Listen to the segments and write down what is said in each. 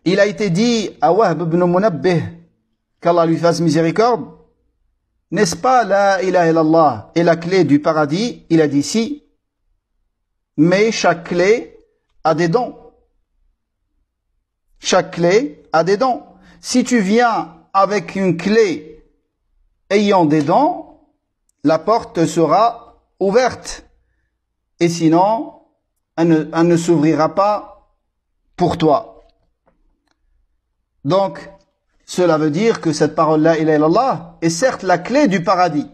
Il a été dit à Wahb ibn Munabbih, qu'Allah lui fasse miséricorde, n'est-ce pas la ilaha illallah est la clé du paradis? Il a dit si, mais chaque clé a des dents. Chaque clé a des dents. Si tu viens avec une clé ayant des dents, la porte te sera ouverte. Et sinon, elle ne s'ouvrira pas pour toi. Donc, cela veut dire que cette parole la ilaha illallah est certes la clé du paradis.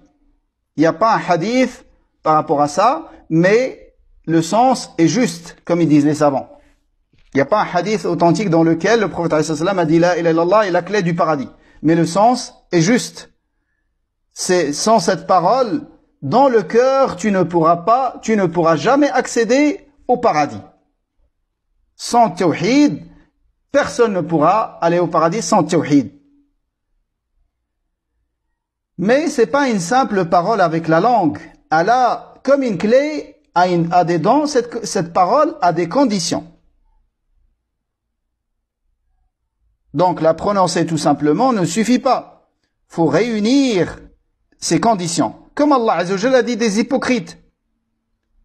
Il n'y a pas un hadith par rapport à ça, mais le sens est juste, comme ils disent les savants. Il n'y a pas un hadith authentique dans lequel le prophète a dit la ilaha illallah est la clé du paradis. Mais le sens est juste. C'est sans cette parole, dans le cœur, tu ne pourras jamais accéder au paradis. Sans tawhid, personne ne pourra aller au paradis sans tawhid. Mais c'est pas une simple parole avec la langue. Elle a, comme une clé, a des dents, cette parole a des conditions. Donc la prononcer tout simplement ne suffit pas. Faut réunir ces conditions. Comme Allah Azza wa Jalla a dit des hypocrites.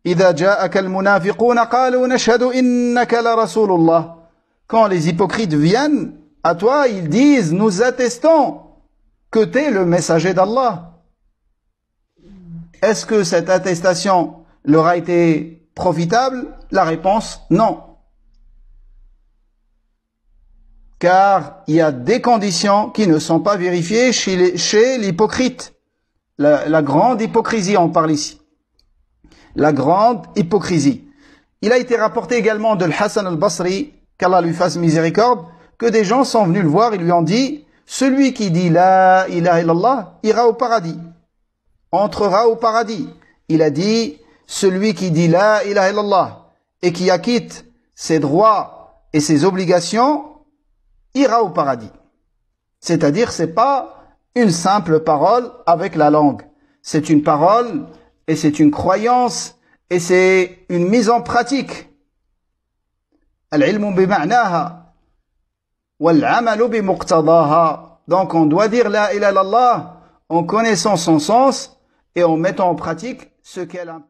إِذَا جَاءَكَ الْمُنَافِقُونَ قَالُوا نَشْهَدُ إِنَّكَ لَرَسُولُ اللَّهِ. Quand les hypocrites viennent à toi, ils disent, nous attestons que tu es le messager d'Allah. Est-ce que cette attestation leur a été profitable? La réponse, non. Car il y a des conditions qui ne sont pas vérifiées chez l'hypocrite. La grande hypocrisie, on parle ici. La grande hypocrisie. Il a été rapporté également de Hassan al-Basri, qu'Allah lui fasse miséricorde, que des gens sont venus le voir et lui ont dit, celui qui dit la ilaha illallah ira au paradis, entrera au paradis. Il a dit, celui qui dit la ilaha illallah et qui acquitte ses droits et ses obligations ira au paradis. C'est-à-dire, c'est pas une simple parole avec la langue. C'est une parole et c'est une croyance et c'est une mise en pratique. Al-ilmu bima'naha wal-amalu bimuqtadaha. Donc on doit dire la ilaha illallah en connaissant son sens et en mettant en pratique ce qu'elle implique.